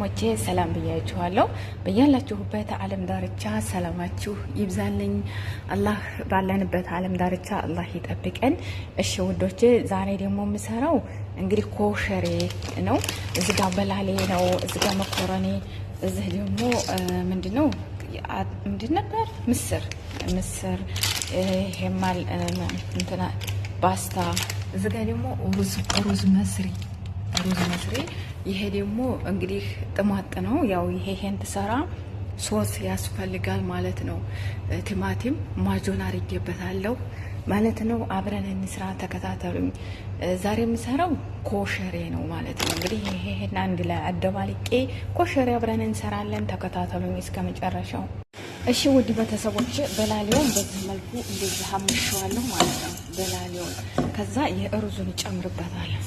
ወንድሞቼ ሰላም ብያችኋለሁ። በያላችሁበት ዓለም ዳርቻ ሰላማችሁ ይብዛልኝ። አላህ ባለንበት ዓለም ዳርቻ አላህ ይጠብቀን። እሺ ውዶቼ፣ ዛሬ ደግሞ የምሰራው እንግዲህ ኮሸሬ ነው። እዚህ ጋር በላሌ ነው፣ እዚህ ጋር መኮረኒ፣ እዚህ ደግሞ ምንድነው ነበር ምስር ሄማል እንትና ፓስታ፣ እዚህ ጋር ደግሞ ሩዝ መስሪ። ይሄ ደግሞ እንግዲህ ጥማጥ ነው። ያው ይሄን ትሰራ ሶስ ያስፈልጋል ማለት ነው። ቲማቲም ማጆን አርጌበታለሁ ማለት ነው። አብረን እንስራ፣ ተከታተሉኝ። ዛሬ የምሰራው ኮሸሬ ነው ማለት ነው። እንግዲህ ይሄን አንድ ላይ አደባልቄ ኮሸሬ አብረን እንሰራለን። ተከታተሉኝ እስከ መጨረሻው። እሺ ውድ ቤተሰቦች፣ በላሌውን በዚህ መልኩ እንደዚህ አምሽዋለሁ ማለት ነው። በላሌውን ከዛ የሩዙን እጨምርበታለሁ።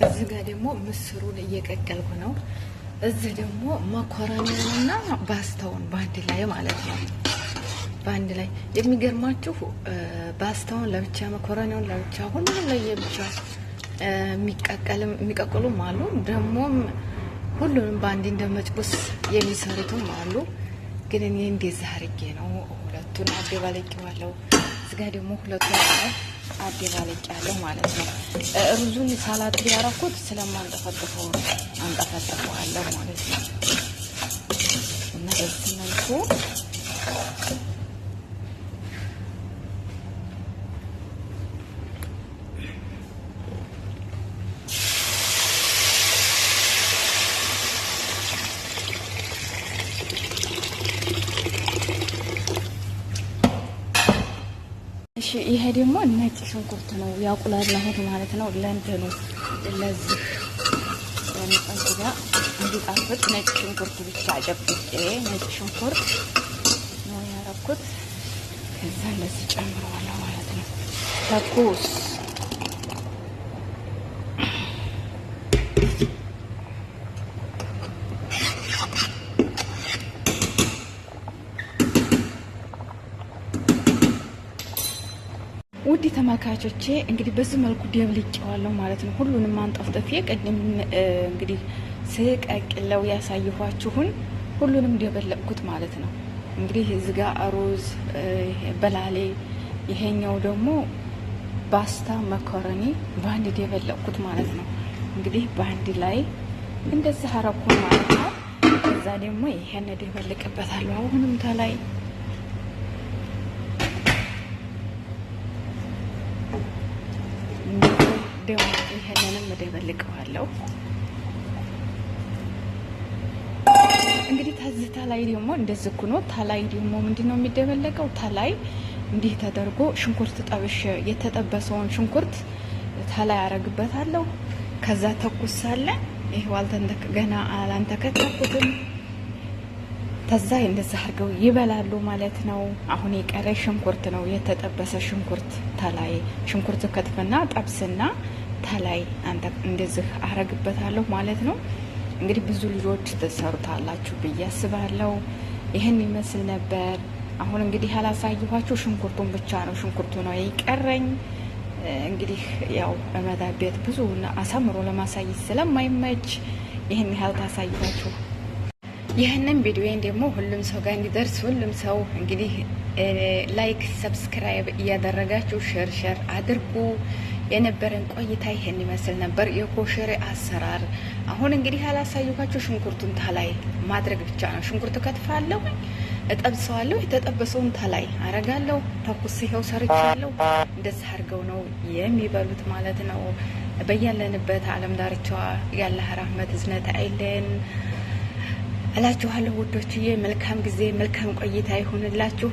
እዚህ ጋር ደግሞ ምስሩን እየቀቀልኩ ነው። እዚህ ደግሞ መኮረኒውንና ፓስታውን ባንድ ላይ ማለት ነው። ባንድ ላይ የሚገርማችሁ ፓስታውን ለብቻ መኮረኒውን ለብቻ ሁሉም ለየብቻ የሚቀቅሉም አሉ። ደግሞም ሁሉንም ባንድ እንደመጭቡስ የሚሰሩትም አሉ። ግን እኔ እንደዚህ አድርጌ ነው ሁለቱን አደባለቄዋለሁ። እዚህ ጋር ደግሞ ሁለቱን አደባለቄያለሁ ማለት ነው። ሩዙን ሳላጥ ያደረኩት ስለማንጠፈጥፈው አንጠፈጥፈዋለሁ ማለት ነው። እና በዚህ መልኩ ይሄ ደግሞ ነጭ ሽንኩርት ነው ያቁላላሁት ማለት ነው። ለእንትኑ ለዚህ ለምጣዱ እንዲጣፍጥ ነጭ ሽንኩርት ብቻ ጨብጬ ነጭ ሽንኩርት ነው ያረኩት። ከዛ ለዚህ ጨምረዋለሁ ማለት ነው። ተኩስ ውድ ተመልካቾቼ እንግዲህ በዚህ መልኩ ደብልቄዋለሁ ማለት ነው። ሁሉንም አንጠፍጥፌ ቅድም እንግዲህ ስቀቅለው ያሳየኋችሁን ሁሉንም ደበለቅኩት ማለት ነው። እንግዲህ እዚህ ጋር ሩዝ በላሌ፣ ይሄኛው ደግሞ ፓስታ መኮረኒ ባንድ ደበለቅኩት ማለት ነው። እንግዲህ ባንድ ላይ እንደዚህ አረኩ ማለት ነው። ከዛ ደግሞ ይሄን ደበልቅበታለሁ አሁንም ተላይ ደግሞ ይሄንንም እደበልቀዋለሁ። እንግዲህ ከዚህ ተላይ ደግሞ እንደዚህ ኩኖ ተላይ ደግሞ ምንድነው የሚደበለቀው? ተላይ እንዲህ ተደርጎ ሽንኩርት ጠብሼ የተጠበሰውን ሽንኩርት ተላይ አረግበታለሁ። ከዛ ተኩስ አለ ይሄ ዋልተንተክ ገና አላንተከተኩትም። ከዛ እንደዚህ አድርገው ይበላሉ ማለት ነው። አሁን የቀረ ሽንኩርት ነው፣ የተጠበሰ ሽንኩርት ተላይ ሽንኩርት ከትፈና ጠብስና ተላይ አንተ እንደዚህ አረግበታለሁ ማለት ነው። እንግዲህ ብዙ ልጆች ተሰሩታላችሁ ብዬ አስባለሁ። ይሄን ይመስል ነበር። አሁን እንግዲህ ያላሳየኋችሁ ሽንኩርቱን ብቻ ነው። ሽንኩርቱ ነው የቀረኝ። እንግዲህ ያው በመዳብ ቤት ብዙ አሳምሮ ለማሳየት ስለማይመች ይሄን ያህል ታሳይኋችሁ። ይህንን ቪዲዮን ደግሞ ሁሉም ሰው ጋር እንዲደርስ ሁሉም ሰው እንግዲህ ላይክ ሰብስክራይብ እያደረጋችሁ ሼር አድርጉ። የነበረን ቆይታ ይሄን ይመስል ነበር፣ የኮሸሬ አሰራር። አሁን እንግዲህ ያላሳየኋችሁ ሽንኩርቱን ተላይ ማድረግ ብቻ ነው። ሽንኩርት ከትፋለሁ፣ እጠብሰዋለሁ፣ የተጠበሰውን ተላይ አረጋለሁ። ተኩስ ይኸው ሰርቻለሁ። እንደዚህ አድርገው ነው የሚበሉት ማለት ነው። በያለንበት ዓለም ዳርቻ ያለ ረህመት እዝነት አይለን እላችኋለሁ ውዶችዬ። መልካም ጊዜ መልካም ቆይታ ይሁንላችሁ።